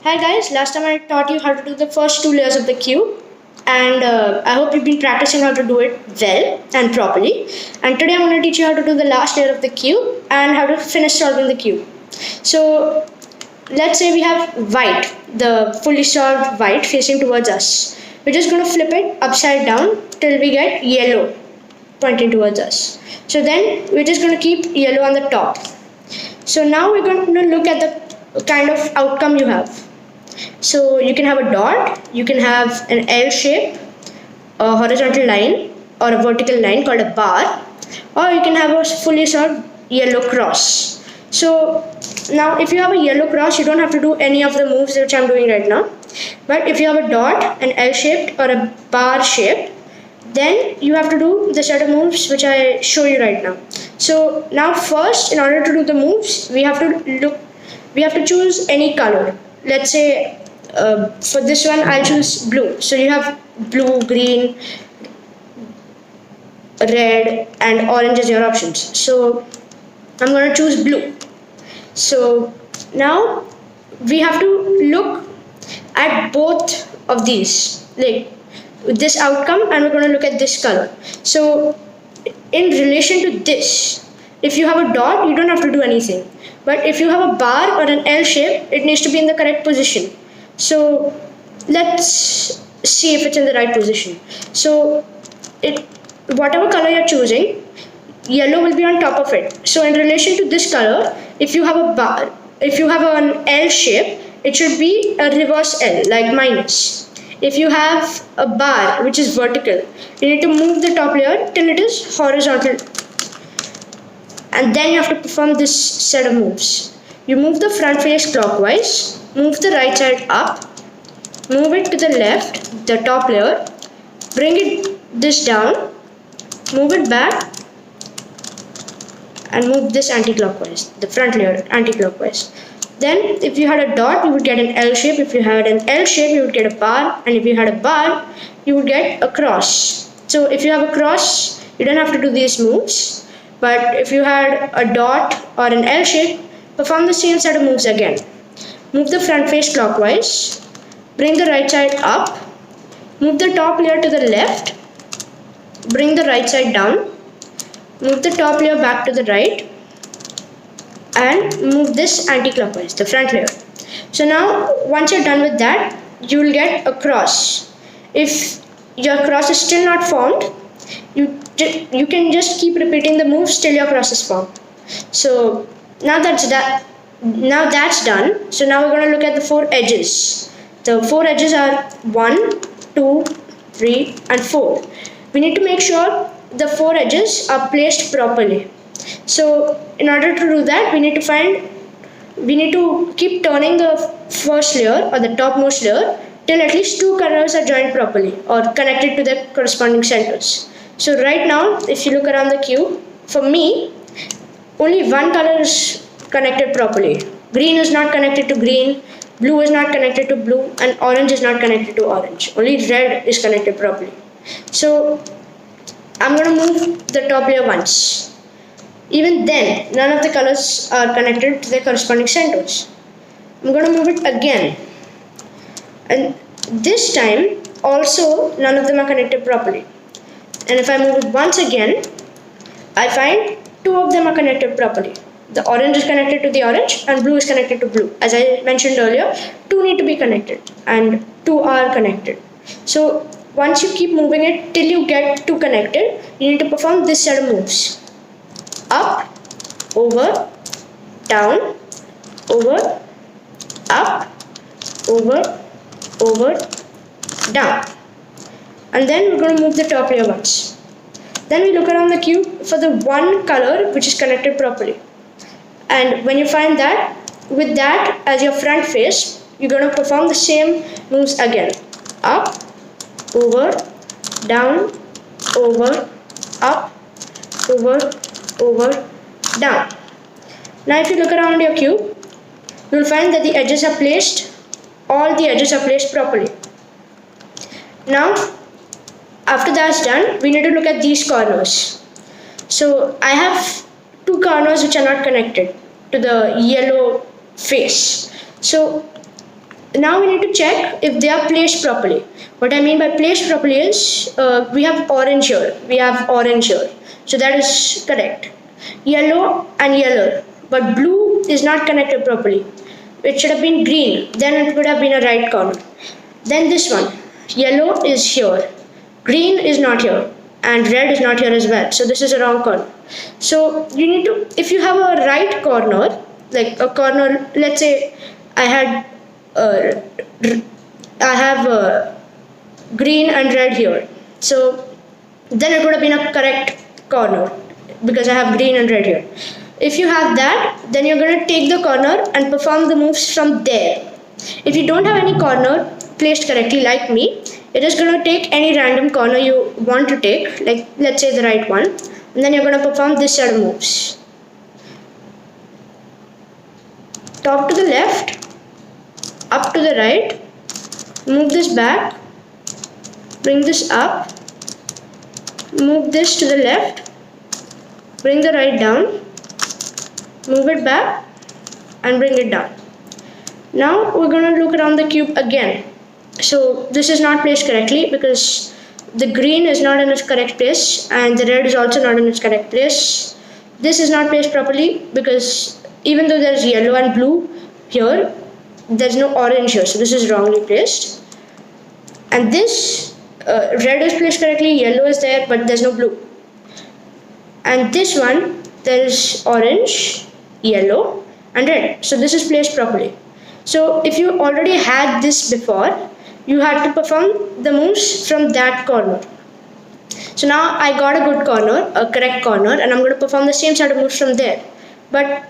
Hi guys, last time I taught you how to do the first two layers of the cube, and I hope you've been practicing how to do it well and properly. And today I'm going to teach you how to do the last layer of the cube and how to finish solving the cube. So let's say we have white, the fully solved white facing towards us. We're just going to flip it upside down till we get yellow pointing towards us. So then we're just going to keep yellow on the top. So now we're going to look at the kind of outcome you have. So you can have a dot, you can have an L shape, a horizontal line or a vertical line called a bar, or you can have a fully solved yellow cross. So now if you have a yellow cross, you don't have to do any of the moves which I'm doing right now. But if you have a dot, an L shaped or a bar shaped, then you have to do the set of moves which I show you right now. So now first, in order to do the moves, we have to choose any color. Let's say for this one I'll choose blue. So you have blue, green, red and orange as your options. So I'm going to choose blue. So now we have to look at both of these, like this outcome, and we're going to look at this color. So in relation to this, if you have a dot, you don't have to do anything. But if you have a bar or an L shape, it needs to be in the correct position. So let's see if it's in the right position. So whatever color you're choosing, yellow will be on top of it. So in relation to this color, if you have a bar, if you have an L shape, it should be a reverse L, like minus. If you have a bar which is vertical, you need to move the top layer till it is horizontal, and then you have to perform this set of moves. You move the front face clockwise, move the right side up, move it to the left, the top layer, bring this down, move it back, and move this anti-clockwise, the front layer anti-clockwise. Then if you had a dot, you would get an L shape. If you had an L shape, you would get a bar, and if you had a bar, you would get a cross. So if you have a cross, you don't have to do these moves. But if you had a dot or an L shape, perform the same set of moves again. Move the front face clockwise, bring the right side up, move the top layer to the left, bring the right side down, move the top layer back to the right, and move this anti-clockwise, the front layer. So now once you're done with that, you will get a cross. If your cross is still not formed, you can just keep repeating the moves till your cross is formed. So now that's done. So now we're going to look at the four edges. The four edges are 1, 2, 3 and 4. We need to make sure the four edges are placed properly. So in order to do that, we need to keep turning the first layer or the topmost layer till at least two colors are joined properly or connected to their corresponding centers. So right now, if you look around the cube, for me, only one color is connected properly. Green is not connected to green, blue is not connected to blue, and orange is not connected to orange. Only red is connected properly. So I'm going to move the top layer once. Even then, none of the colors are connected to their corresponding centers. I'm going to move it again. And this time, also, none of them are connected properly. And if I move it once again, I find two of them are connected properly. The orange is connected to the orange and blue is connected to blue. As I mentioned earlier, two need to be connected and two are connected. So once you keep moving it till you get two connected, you need to perform this set of moves. Up, over, down, over, up, over, down. And then we're going to move the top layer once. Then we look around the cube for the one color which is connected properly. And when you find that, with that as your front face, you're going to perform the same moves again. Up, over, down, over, up, over, down. Now if you look around your cube, you will find that all the edges are placed properly. Now after that's done, we need to look at these corners. So I have two corners which are not connected to the yellow face. So Now we need to check if they are placed properly. What I mean by placed properly is we have orange here, so that is correct. Yellow and yellow, but blue is not connected properly. It should have been green, then it would have been a right corner. Then this one, yellow is here, green is not here, and red is not here as well, so this is a wrong corner. So you need to, if you have a right corner, like a corner, let's say I had uh, I have green and red here, so then it would have been a correct corner because I have green and red here. If you have that, then you're going to take the corner and perform the moves from there. If you don't have any corner placed correctly like me, you're just going to take any random corner you want to take, like let's say the right one, and then you're going to perform this set of moves. Top to the left, up to the right, move this back, bring this up, move this to the left, bring the right down, move it back and bring it down. Now we're going to look around the cube again. So this is not placed correctly because the green is not in its correct place and the red is also not in its correct place. This is not placed properly because even though there is yellow and blue here, there's no orange here, so this is wrongly placed. And this red is placed correctly, yellow is there, but there's no blue. And this one, there is orange, yellow and red, so this is placed properly. So if you already had this before, you had to perform the moves from that corner. So now I got a good corner, a correct corner, and I'm going to perform the same set of moves from there. But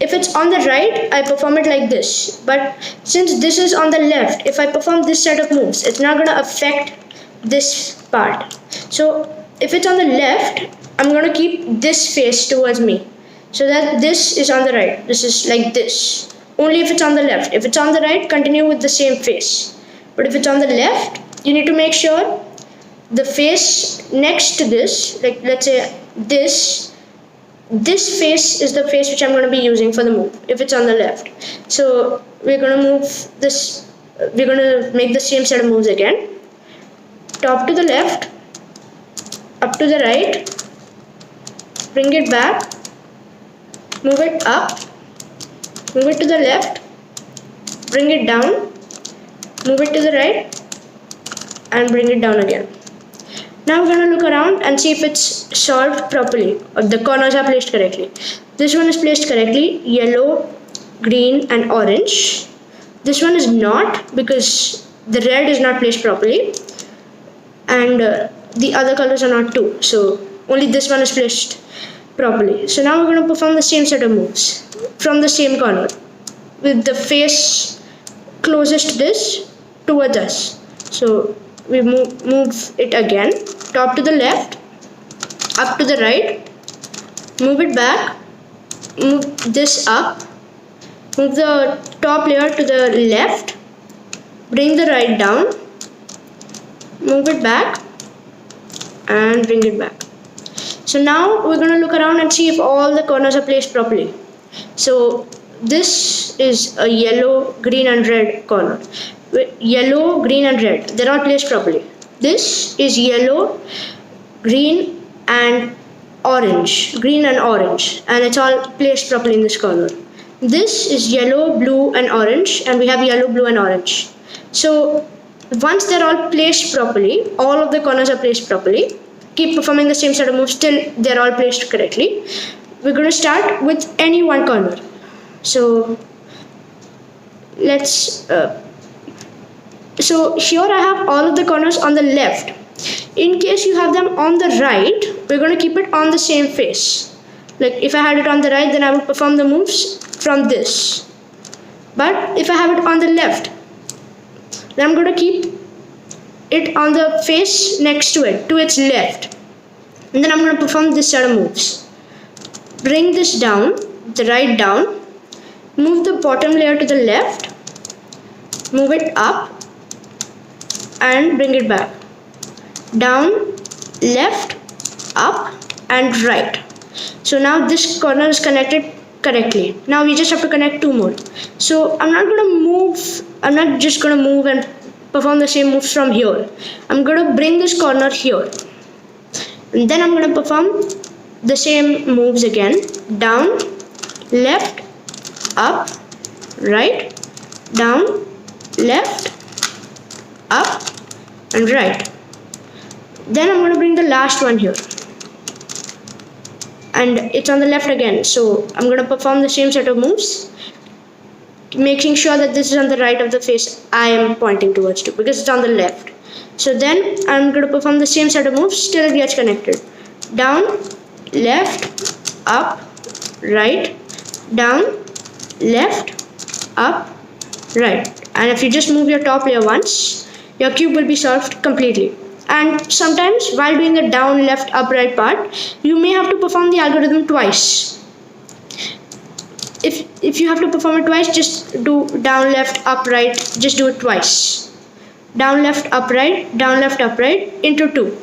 if it's on the right, I perform it like this. But since this is on the left, if I perform this set of moves, it's not going to affect this part. So if it's on the left, I'm going to keep this face towards me, so that this is on the right. This is like this. Only if it's on the left. If it's on the right, continue with the same face. But if it's on the left, you need to make sure the face next to this, like let's say this face is the face which I'm going to be using for the move if it's on the left. So we're going to move this, we're going to make the same set of moves again. Top to the left, up to the right, bring it back, move it up, move it to the left, bring it down, move it to the right and bring it down again. Now we're going to look around and see if it's solved properly or the corners are placed correctly. This one is placed correctly, yellow, green and orange. This one is not because the red is not placed properly and the other colors are not too. So only this one is placed properly. So now we're going to perform the same set of moves from the same corner with the face closest to this towards us. So we move it again, top to the left, up to the right, move it back, move this up, move the top layer to the left, bring the right down, move it back and bring it back. So now we're going to look around and see if all the corners are placed properly. So this is a yellow, green and red corner. Yellow, green and red, they're all placed properly. This is yellow, green and orange, and it's all placed properly in this corner. This is yellow, blue and orange, and we have yellow, blue and orange. So once they're all placed properly, all of the corners are placed properly, keep performing the same set of moves till they're all placed correctly. We're going to start with any one corner. So let's so here I have all of the corners on the left. In case you have them on the right, we're going to keep it on the same face. Like if I had it on the right, then I would perform the moves from this. But if I have it on the left, then I'm going to keep it on the face next to it, to its left. And then I'm going to perform this set of moves. Bring this down, the right down, move the bottom layer to the left, move it up and bring it back. Down, left, up and right. So now this corner is connected correctly. Now we just have to connect 2 more. So I'm not just gonna move and perform the same moves from here. I'm gonna bring this corner here. And then I'm gonna perform the same moves again. Down, left, up, right, down, left, up, and right. Then I'm gonna bring the last one here. And it's on the left again, so I'm going to perform the same set of moves, making sure that this is on the right of the face I am pointing towards to, because it's on the left. So then I'm going to perform the same set of moves till it gets connected. Down, left, up, right, down, left, up, right. And if you just move your top layer once, your cube will be solved completely. And sometimes while doing the down, left, up, right part, you may have to perform the algorithm twice. If you have to perform it twice, just do down, left, up, right, just do it twice. Down, left, up, right, into 2.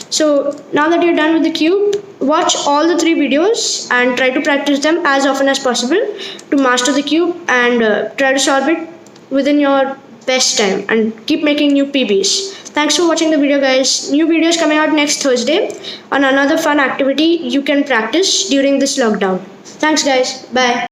So now that you're done with the cube, watch all the 3 videos and try to practice them as often as possible to master the cube, and try to solve it within your best time and keep making new PBs. Thanks for watching the video, guys. New videos coming out next Thursday on another fun activity you can practice during this lockdown. Thanks, guys. Bye.